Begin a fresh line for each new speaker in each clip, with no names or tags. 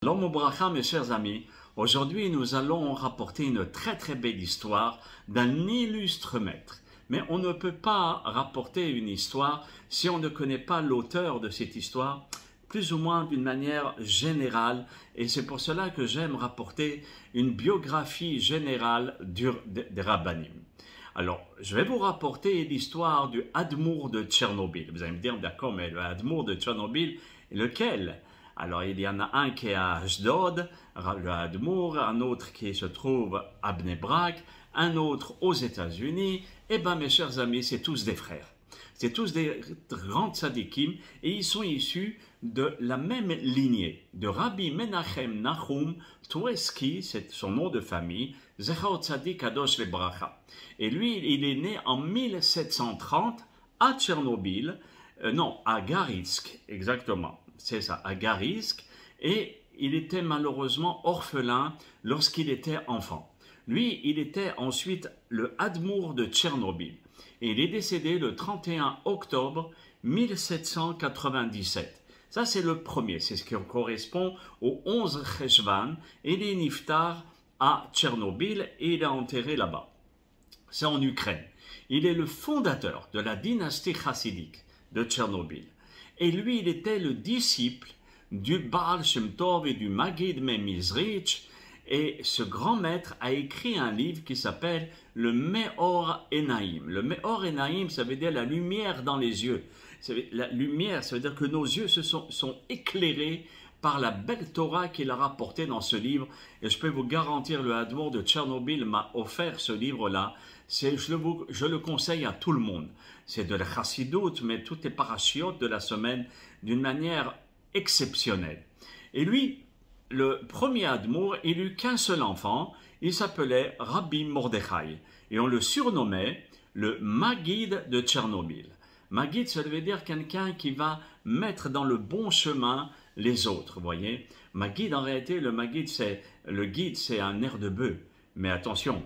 Shalom Ubracha, mes chers amis. Aujourd'hui, nous allons rapporter une très belle histoire d'un illustre maître. Mais on ne peut pas rapporter une histoire si on ne connaît pas l'auteur de cette histoire, plus ou moins d'une manière générale. Et c'est pour cela que j'aime rapporter une biographie générale des Rabbanim. Alors, je vais vous rapporter l'histoire du Admour de Tchernobyl. Vous allez me dire, d'accord, mais le Admour de Tchernobyl, lequel ? Alors, il y en a un qui est à Ashdod, le Admour, un autre qui se trouve à Bnei Brak, un autre aux États-Unis. Eh bien, mes chers amis, c'est tous des frères. C'est tous des grands tzadikim et ils sont issus de la même lignée, de Rabbi Menachem Nahum Toureski, c'est son nom de famille, Zechor Tzadik Kadosh Lebracha. Et lui, il est né en 1730 à Tchernobyl, à Garitsk, exactement. C'est ça, à Garitsk, et il était malheureusement orphelin lorsqu'il était enfant. Lui, il était ensuite le Admour de Tchernobyl, et il est décédé le 31 octobre 1797. Ça, c'est le premier, c'est ce qui correspond au 11 Cheshvan, et il est niftar à Tchernobyl, et il est enterré là-bas. C'est en Ukraine. Il est le fondateur de la dynastie chassidique de Tchernobyl. Et lui, il était le disciple du Baal Shem Tov et du Maggid Memizrich. Et ce grand maître a écrit un livre qui s'appelle le Meor Enaim. Le Meor Enaim, ça veut dire la lumière dans les yeux. La lumière, ça veut dire que nos yeux sont éclairés par la belle Torah qu'il a rapportée dans ce livre. Et je peux vous garantir, le Admour de Tchernobyl m'a offert ce livre-là. Je le conseille à tout le monde. C'est de la chassidoute, mais toutes les parachiotes de la semaine d'une manière exceptionnelle. Et lui, le premier Admour, il n'eut qu'un seul enfant. Il s'appelait Rabbi Mordechai. Et on le surnommait le Maggid de Tchernobyl. Maggid, ça veut dire quelqu'un qui va mettre dans le bon chemin les autres, vous voyez. Maggid, en réalité, le guide, c'est un nerf de bœuf. Mais attention,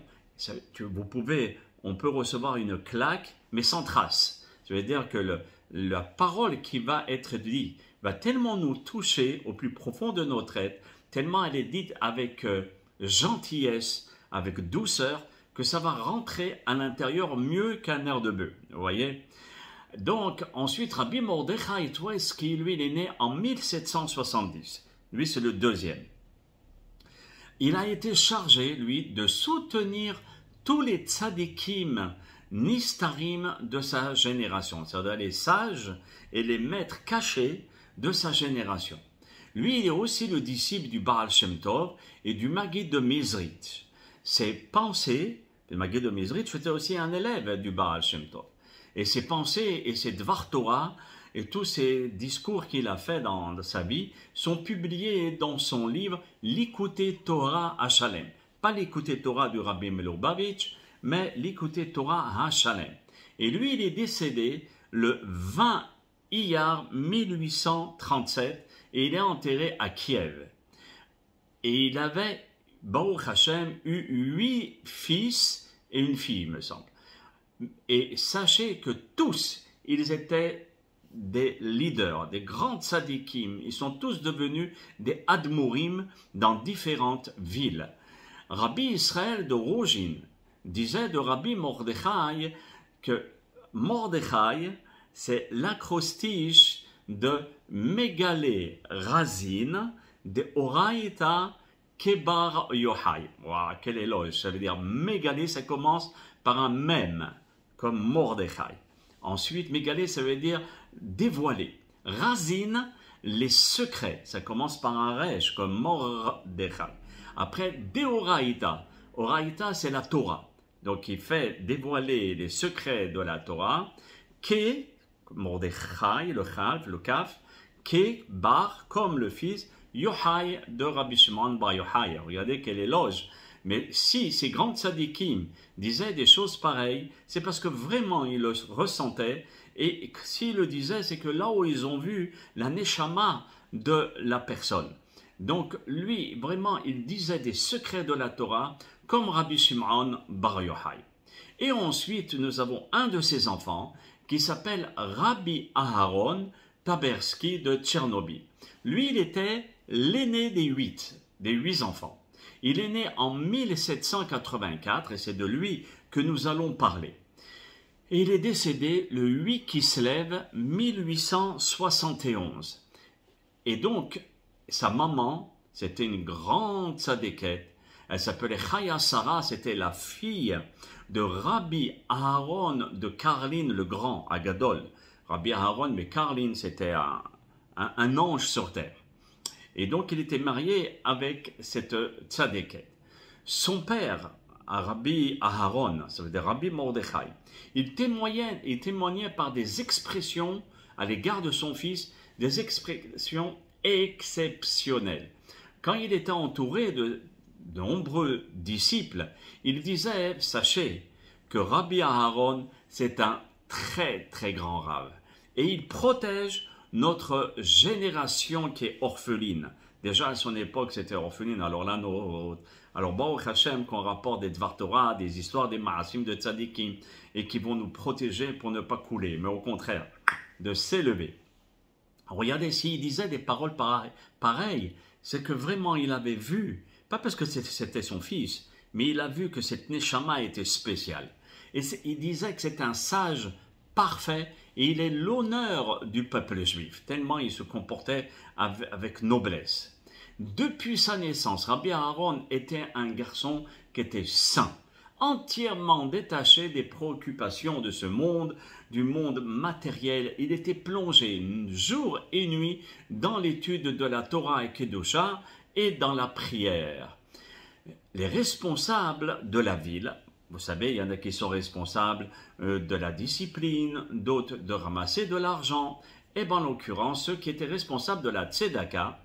on peut recevoir une claque, mais sans trace. Ça veut dire que la parole qui va être dite va tellement nous toucher au plus profond de notre être, tellement elle est dite avec gentillesse, avec douceur, que ça va rentrer à l'intérieur mieux qu'un nerf de bœuf, vous voyez. Donc, ensuite, Rabbi Mordechai Toureski, lui, il est né en 1770. Lui, c'est le deuxième. Il a été chargé, lui, de soutenir tous les tzadikim nistarim de sa génération, c'est-à-dire les sages et les maîtres cachés de sa génération. Lui, il est aussi le disciple du Baal Shem Tov et du Maggid de Mezritch. Ses pensées, le Maggid de Mezritch était aussi un élève du Baal Shem Tov. Et ses pensées et ses Dvar Torah et tous ces discours qu'il a fait dans sa vie sont publiés dans son livre Likutei Torah HaShalem. Pas Likutei Torah du Rabbi Melubavitch, mais Likutei Torah HaShalem. Et lui, il est décédé le 20 Iyar 1837 et il est enterré à Kiev. Et il avait, Baruch Hashem, eu 8 fils et une fille, il me semble. Et sachez que tous, ils étaient des leaders, des grands tzadikim. Ils sont tous devenus des admourim dans différentes villes. Rabbi Israël de Rojin disait de Rabbi Mordechai que Mordechai, c'est l'acrostiche de Megalé Razin de Oraïta Kebar Yohai. Wow, quel éloge! Ça veut dire Megalé, ça commence par un mème, comme Mordechai. Ensuite, Megalé, ça veut dire dévoiler. Razin, les secrets. Ça commence par un resh, comme Mordechai. Après, Deoraïta. Oraïta, c'est la Torah. Donc, il fait dévoiler les secrets de la Torah. Ke, Mordechai, le Kaf. Ke, Bar, comme le fils, Yohai de Rabbi Shimon Bar Yohai. Regardez quel éloge. Mais si ces grands tzadikim disaient des choses pareilles, c'est parce que vraiment ils le ressentaient. Et s'ils le disaient, c'est que là où ils ont vu la neshama de la personne. Donc lui, vraiment, il disait des secrets de la Torah comme Rabbi Shimon Bar Yohai. Et ensuite, nous avons un de ses enfants qui s'appelle Rabbi Aharon Taberski de Tchernobyl. Lui, il était l'aîné des huit enfants. Il est né en 1784 et c'est de lui que nous allons parler. Et il est décédé le 8 Kislev 1871. Et donc, sa maman, c'était une grande tzadékette. Elle s'appelait Chaya Sarah, c'était la fille de Rabbi Aharon de Karlin le Grand, à Gadol. Rabbi Aharon, mais Karlin, c'était un ange sur terre. Et donc, il était marié avec cette tzadékette. Son père, Rabbi Aharon, ça veut dire Rabbi Mordechai, il témoignait par des expressions à l'égard de son fils, des expressions exceptionnelles. Quand il était entouré de nombreux disciples, il disait, sachez que Rabbi Aharon, c'est un très très grand rave. Et il protège notre génération qui est orpheline. Déjà à son époque, c'était orpheline. Alors là, Baruch Hashem, qu'on rapporte des Dvar Torah, des histoires des Ma'asim de Tzadikim, et qui vont nous protéger pour ne pas couler, mais au contraire, de s'élever. Regardez, s'il disait des paroles pareilles, c'est que vraiment il avait vu, pas parce que c'était son fils, mais il a vu que cette Neshama était spéciale. Et il disait que c'est un sage parfait, et il est l'honneur du peuple juif, tellement il se comportait avec noblesse. Depuis sa naissance, Rabbi Aharon était un garçon qui était saint, entièrement détaché des préoccupations de ce monde, du monde matériel. Il était plongé jour et nuit dans l'étude de la Torah et Kedusha et dans la prière. Les responsables de la ville, vous savez, il y en a qui sont responsables de la discipline, d'autres de ramasser de l'argent, et en l'occurrence, ceux qui étaient responsables de la tzedaka,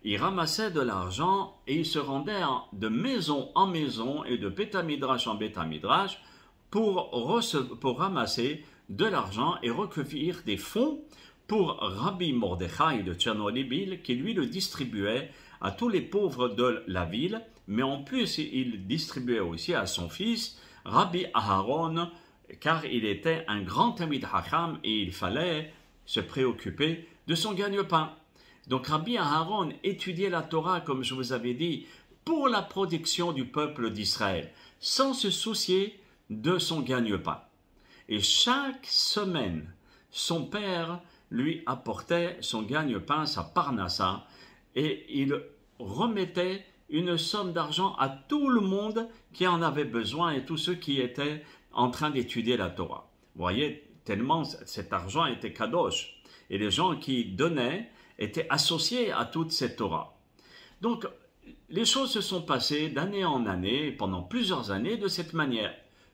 ils ramassaient de l'argent et ils se rendaient de maison en maison et de Beth Midrash en Beth Midrash pour ramasser de l'argent et recueillir des fonds pour Rabbi Mordechai de Tchernobyl qui lui le distribuait à tous les pauvres de la ville, mais en plus il distribuait aussi à son fils Rabbi Aharon car il était un grand Talmid Chacham et il fallait se préoccuper de son gagne-pain. Donc Rabbi Aharon étudiait la Torah, comme je vous avais dit, pour la protection du peuple d'Israël, sans se soucier de son gagne-pain. Et chaque semaine, son père lui apportait son gagne-pain, sa parnassa, et il remettait une somme d'argent à tout le monde qui en avait besoin et tous ceux qui étaient en train d'étudier la Torah. Vous voyez, tellement cet argent était kadosh. Et les gens qui donnaient étaient associés à toute cette Torah. Donc, les choses se sont passées d'année en année, pendant plusieurs années, de cette manière,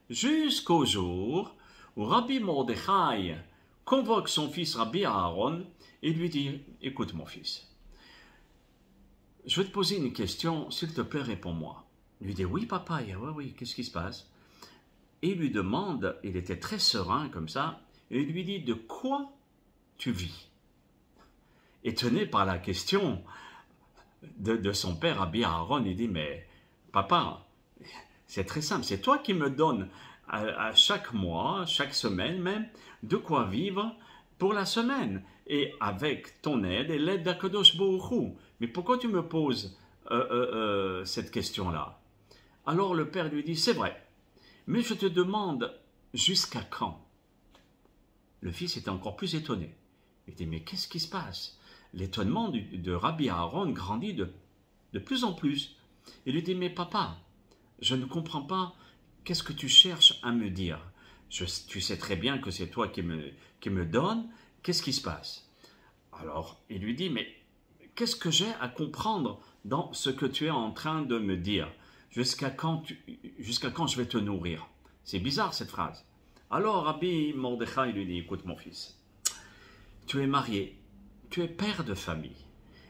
jusqu'au jour où Rabbi Mordechai convoque son fils Rabbi Aharon et lui dit « Écoute mon fils, je vais te poser une question, s'il te plaît, réponds-moi. » Il lui dit « Oui papa, oui, qu'est-ce qui se passe ?» Et il lui demande, il était très serein comme ça, et il lui dit « De quoi tu vis ?» Étonné par la question de son père, Rabbi Aharon, il dit, mais papa, c'est très simple, c'est toi qui me donnes à chaque mois, chaque semaine même, de quoi vivre pour la semaine, et avec ton aide et l'aide d'Akadosh Baruch Hu. Mais pourquoi tu me poses cette question-là? Alors le père lui dit, c'est vrai, mais je te demande jusqu'à quand? Le fils était encore plus étonné. Il dit, mais qu'est-ce qui se passe? L'étonnement de Rabbi Aharon grandit de plus en plus. Il lui dit, mais papa, je ne comprends pas, qu'est-ce que tu cherches à me dire? Tu sais très bien que c'est toi qui me donne, qu'est-ce qui se passe? Alors, il lui dit, mais qu'est-ce que j'ai à comprendre dans ce que tu es en train de me dire? Jusqu'à quand je vais te nourrir? C'est bizarre cette phrase. Alors, Rabbi Mordechai lui dit, écoute mon fils, tu es marié, tu es père de famille.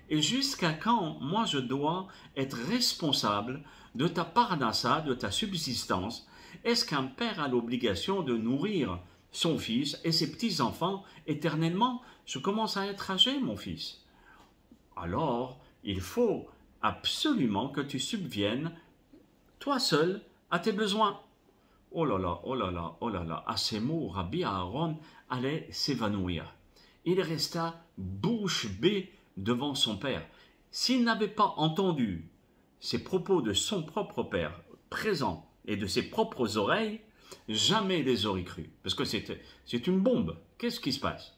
Et jusqu'à quand, moi, je dois être responsable de ta parnassa, de ta subsistance? Est-ce qu'un père a l'obligation de nourrir son fils et ses petits-enfants éternellement? Je commence à être âgé, mon fils. Alors, il faut absolument que tu subviennes, toi seul, à tes besoins. Oh là là, oh là là, oh là là. À ces mots, Rabbi Aharon allait s'évanouir. Il resta bouche bée devant son père. S'il n'avait pas entendu ces propos de son propre père présent et de ses propres oreilles, jamais il les aurait cru. Parce que c'est une bombe. Qu'est-ce qui se passe?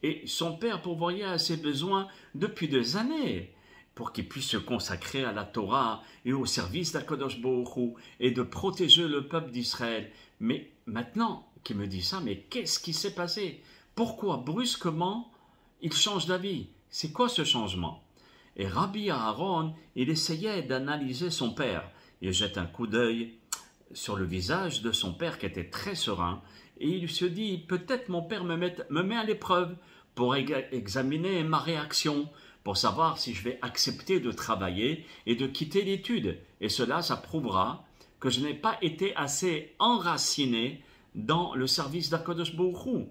Et son père pourvoyait à ses besoins depuis des années pour qu'il puisse se consacrer à la Torah et au service d'Akadosh Baruch Hu et de protéger le peuple d'Israël. Mais maintenant qu'il me dit ça, mais qu'est-ce qui s'est passé? Pourquoi brusquement il change d'avis? C'est quoi ce changement? Et Rabbi Aaron, il essayait d'analyser son père. Il jette un coup d'œil sur le visage de son père qui était très serein et il se dit, peut-être mon père me met à l'épreuve pour examiner ma réaction, pour savoir si je vais accepter de travailler et de quitter l'étude. Et cela, ça prouvera que je n'ai pas été assez enraciné dans le service d'Akadosh Baruch Hu.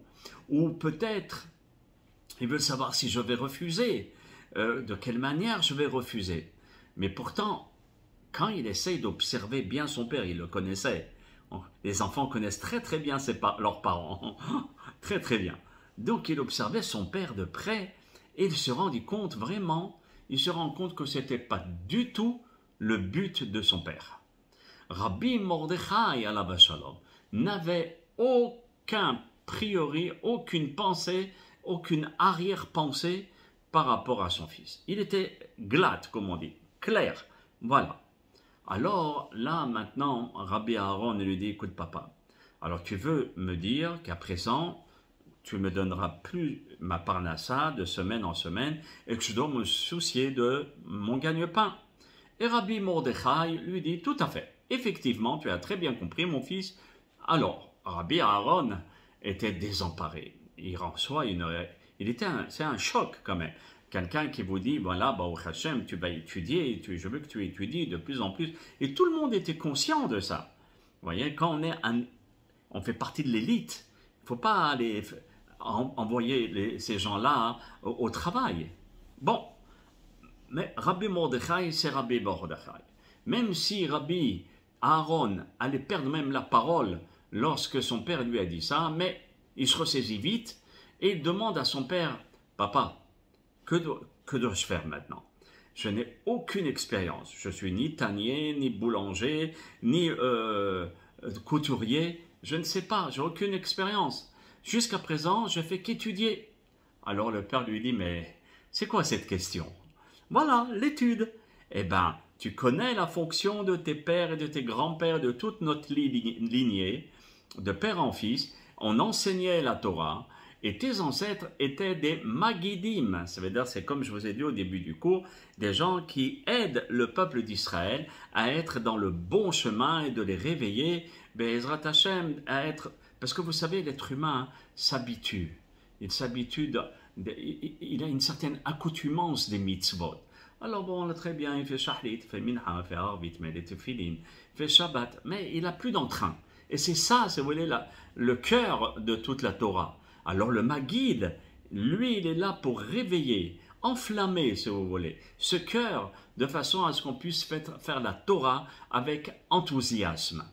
Ou peut-être, il veut savoir si je vais refuser, de quelle manière je vais refuser. Mais pourtant, quand il essaye d'observer bien son père, il le connaissait. Les enfants connaissent très très bien leurs parents, très très bien. Donc il observait son père de près et il se rendit compte vraiment, il se rend compte que ce n'était pas du tout le but de son père. Rabbi Mordechai alav shalom n'avait aucun priori, aucune pensée, aucune arrière-pensée par rapport à son fils. Il était glatt, comme on dit, clair, voilà. Alors là, maintenant, Rabbi Aaron lui dit, écoute papa, alors tu veux me dire qu'à présent, tu me donneras plus ma parnassa de semaine en semaine et que je dois me soucier de mon gagne-pain. Et Rabbi Mordechai lui dit, tout à fait, effectivement, tu as très bien compris mon fils. Alors, Rabbi Aaron était désemparé. Il reçoit c'est un choc quand même. Quelqu'un qui vous dit, voilà, Baruch Hashem, tu vas étudier, je veux que tu étudies de plus en plus. Et tout le monde était conscient de ça. Vous voyez, quand on fait partie de l'élite, il ne faut pas aller envoyer ces gens-là au travail. Bon, mais Rabbi Mordechai, c'est Rabbi Mordechai. Même si Rabbi Aaron allait perdre même la parole lorsque son père lui a dit ça, mais il se ressaisit vite et il demande à son père, papa, que dois-je faire maintenant? Je n'ai aucune expérience. Je suis ni tannier, ni boulanger, ni couturier. Je ne sais pas, j'ai aucune expérience. Jusqu'à présent, je fais qu'étudier. Alors le père lui dit, mais c'est quoi cette question? Voilà, l'étude. Eh bien, tu connais la fonction de tes pères et de tes grands-pères, de toute notre lignée, de père en fils. On enseignait la Torah. Et tes ancêtres étaient des Magidim, ça veut dire, c'est comme je vous ai dit au début du cours, des gens qui aident le peuple d'Israël à être dans le bon chemin et de les réveiller, Be'ezrat Hashem, à être... Parce que vous savez, l'être humain s'habitue. Il s'habitue, il a une certaine accoutumance des mitzvot. Alors bon, là, très bien, il fait shahrit, il fait minha, il fait arvit, il met des tefillin, il fait shabbat, mais il n'a plus d'entrain. Et c'est ça, si vous voulez, le cœur de toute la Torah. Alors le Maguide, lui, il est là pour réveiller, enflammer, si vous voulez, ce cœur de façon à ce qu'on puisse faire la Torah avec enthousiasme.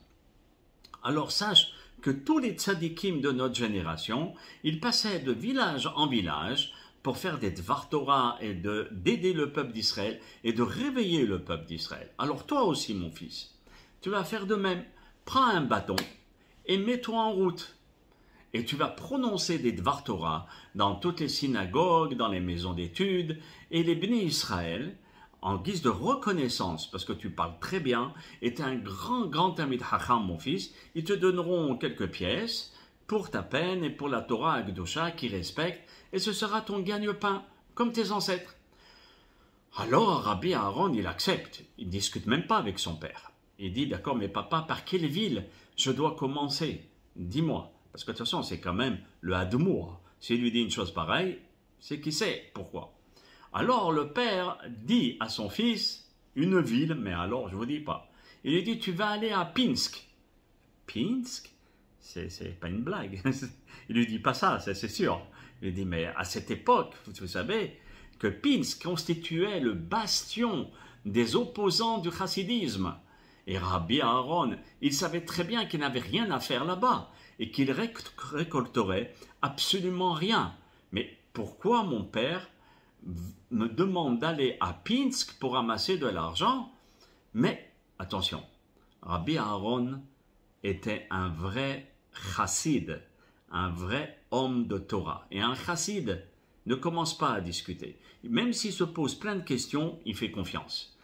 Alors sache que tous les tzadikim de notre génération, ils passaient de village en village pour faire des Dvar Torah et d'aider le peuple d'Israël et de réveiller le peuple d'Israël. Alors toi aussi, mon fils, tu vas faire de même. Prends un bâton et mets-toi en route. Et tu vas prononcer des Dvar Torah dans toutes les synagogues, dans les maisons d'études, et les Bnei Israël, en guise de reconnaissance, parce que tu parles très bien, et tu es un grand Talmid Chacham, mon fils, ils te donneront quelques pièces pour ta peine et pour la Torah Akdosha qui respecte, et ce sera ton gagne-pain, comme tes ancêtres. Alors Rabbi Aaron, il accepte, il ne discute même pas avec son père. Il dit, d'accord, mais papa, par quelle ville je dois commencer? Dis-moi. Parce que de toute façon, c'est quand même le Hadmour. S'il lui dit une chose pareille, c'est qu'il sait pourquoi. Alors le père dit à son fils une ville, mais alors je ne vous dis pas. Il lui dit, tu vas aller à Pinsk. Pinsk? C'est pas une blague. Il lui dit pas ça, c'est sûr. Il lui dit, mais à cette époque, vous savez que Pinsk constituait le bastion des opposants du chassidisme. Et Rabbi Aaron, il savait très bien qu'il n'avait rien à faire là-bas et qu'il récolterait absolument rien. Mais pourquoi mon père me demande d'aller à Pinsk pour amasser de l'argent. Mais, attention, Rabbi Aaron était un vrai chassid, un vrai homme de Torah. Et un chassid ne commence pas à discuter. Même s'il se pose plein de questions, il fait confiance.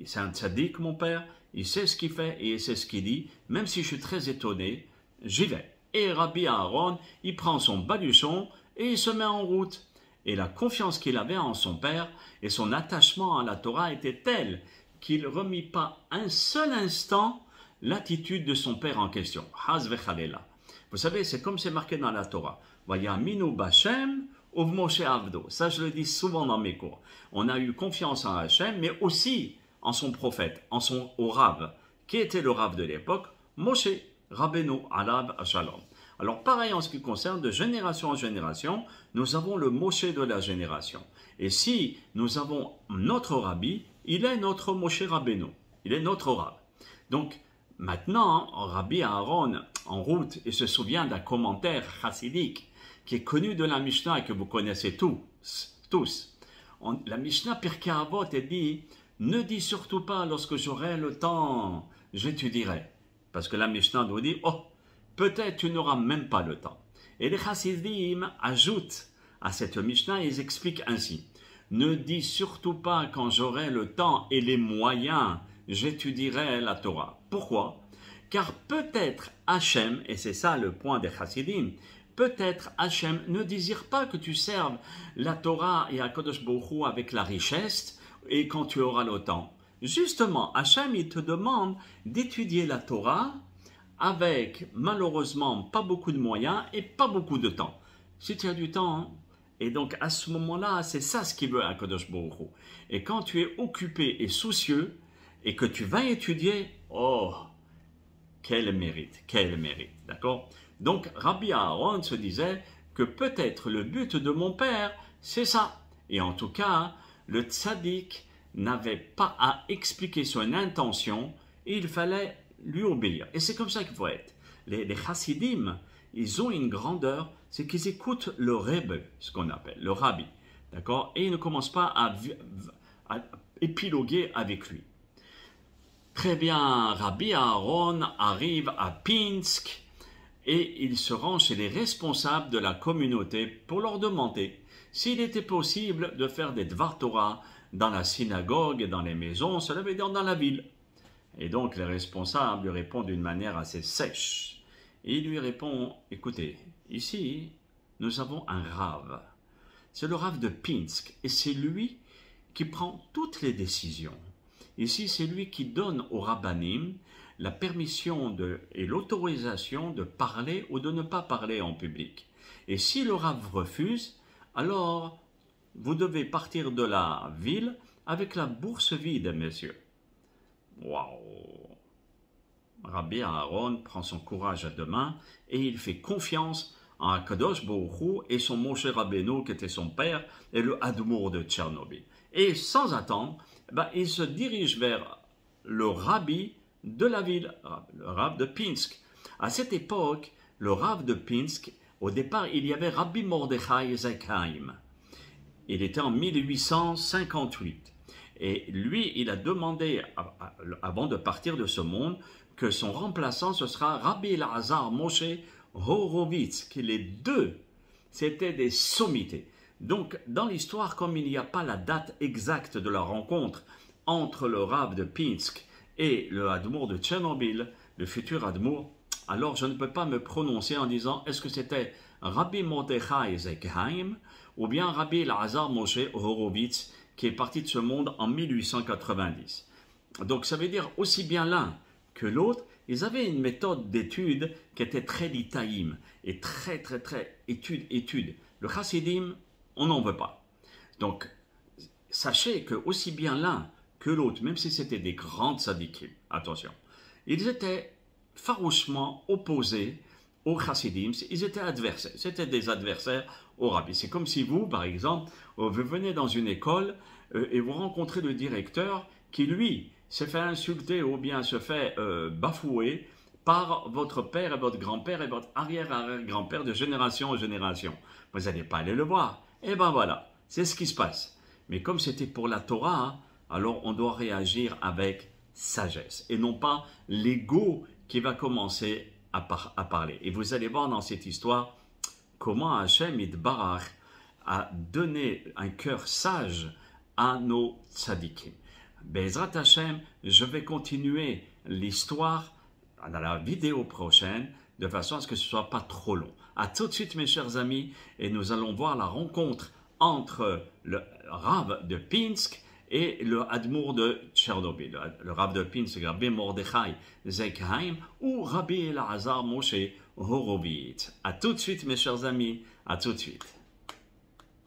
C'est un tzaddik, mon père, il sait ce qu'il fait et il sait ce qu'il dit. Même si je suis très étonné, j'y vais. Et Rabbi Aaron, il prend son baluchon et il se met en route. Et la confiance qu'il avait en son père et son attachement à la Torah était tel qu'il ne remit pas un seul instant l'attitude de son père en question. Haz vechalela. Vous savez, c'est comme c'est marqué dans la Torah. Vayaminu b'Hashem uv Moshe avdo. Ça, je le dis souvent dans mes cours. On a eu confiance en Hachem, mais aussi en son prophète, au Rav. Qui était le Rav de l'époque? Moshe Rabbeinu Alav Shalom. Alors, pareil en ce qui concerne de génération en génération, nous avons le Moshe de la génération. Et si nous avons notre Rabbi, il est notre Moshe Rabbeinu. Il est notre Rav. Donc, maintenant, Rabbi Aaron, en route, il se souvient d'un commentaire chassidique qui est connu de la Mishnah et que vous connaissez tous. La Mishnah Pirkei Avot dit « Ne dis surtout pas lorsque j'aurai le temps, j'étudierai. » Parce que la Mishnah nous dit « Oh, peut-être tu n'auras même pas le temps. » Et les chassidim ajoutent à cette Mishnah, ils expliquent ainsi « Ne dis surtout pas quand j'aurai le temps et les moyens, j'étudierai la Torah. » Pourquoi? Car peut-être Hachem, et c'est ça le point des chassidim, peut-être Hachem ne désire pas que tu serves la Torah et Akadosh Baruch Hu avec la richesse et quand tu auras le temps. Justement, Hachem, il te demande d'étudier la Torah avec, malheureusement, pas beaucoup de moyens et pas beaucoup de temps. Si tu as du temps, hein. Et donc à ce moment-là, c'est ça ce qu'il veut Akadosh Baruch Hu. Et quand tu es occupé et soucieux et que tu vas étudier, oh, quel mérite, d'accord? Donc Rabbi Aaron se disait que peut-être le but de mon père, c'est ça. Et en tout cas, le tzaddik n'avait pas à expliquer son intention, et il fallait lui obéir. Et c'est comme ça qu'il faut être. Les chassidim, ils ont une grandeur, c'est qu'ils écoutent le rebbe, ce qu'on appelle, le rabbi, d'accord? Et ils ne commencent pas à épiloguer avec lui. Très bien, Rabbi Aaron arrive à Pinsk et il se rend chez les responsables de la communauté pour leur demander s'il était possible de faire des Dvar Torah dans la synagogue et dans les maisons, cela veut dire dans la ville. Et donc les responsables lui répondent d'une manière assez sèche. Et il lui répond, écoutez, ici, nous avons un Rav. C'est le Rav de Pinsk et c'est lui qui prend toutes les décisions. Ici, c'est lui qui donne au Rabbanim la permission et l'autorisation de parler ou de ne pas parler en public. Et si le Rav refuse, alors vous devez partir de la ville avec la bourse vide, messieurs. Waouh! Rabbi Aaron prend son courage à deux mains et il fait confiance en Akadosh Baruch Hu et son Moshe Rabbeinu qui était son père et le Hadmour de Tchernobyl. Et sans attendre, il se dirige vers le rabbi de la ville, le Rav de Pinsk. À cette époque, le Rav de Pinsk, au départ, il y avait Rabbi Mordechai Zekhaim. Il était en 1858. Et lui, il a demandé, avant de partir de ce monde, que son remplaçant, ce sera Rabbi Elazar Moshe Horowitz, qui les deux, c'était des sommités. Donc, dans l'histoire, comme il n'y a pas la date exacte de la rencontre entre le Rav de Pinsk et le Hadmour de Tchernobyl, le futur Hadmour, alors je ne peux pas me prononcer en disant est-ce que c'était Rabbi Mordechai Zekhaim ou bien Rabbi Elazar Moshe Horowitz qui est parti de ce monde en 1890. Donc ça veut dire aussi bien l'un que l'autre, ils avaient une méthode d'étude qui était très litaïm et très étude. Le chassidim, on n'en veut pas. Donc sachez que aussi bien l'un que l'autre, même si c'était des grandes tzadikim, attention, ils étaient farouchement opposés aux chassidim, ils étaient adversaires, c'était des adversaires au rabbi. C'est comme si vous, par exemple, vous venez dans une école et vous rencontrez le directeur qui, lui, se fait insulter ou bien se fait bafouer par votre père et votre grand-père et votre arrière-arrière-grand-père de génération en génération. Vous n'allez pas aller le voir. Et ben voilà, c'est ce qui se passe. Mais comme c'était pour la Torah, alors on doit réagir avec sagesse et non pas l'ego qui va commencer à parler. Et vous allez voir dans cette histoire comment Hachem Yitbarach a donné un cœur sage à nos tzadikim. Bezrat Hachem, je vais continuer l'histoire dans la vidéo prochaine de façon à ce que ce ne soit pas trop long. À tout de suite mes chers amis, et nous allons voir la rencontre entre le Rav de Pinsk et le Admour de Tchernobyl. Le Rav de Pinsk, Rabbi Mordechai Zekheim ou Rabbi Elazar Moshe Horovitz. À tout de suite mes chers amis, à tout de suite.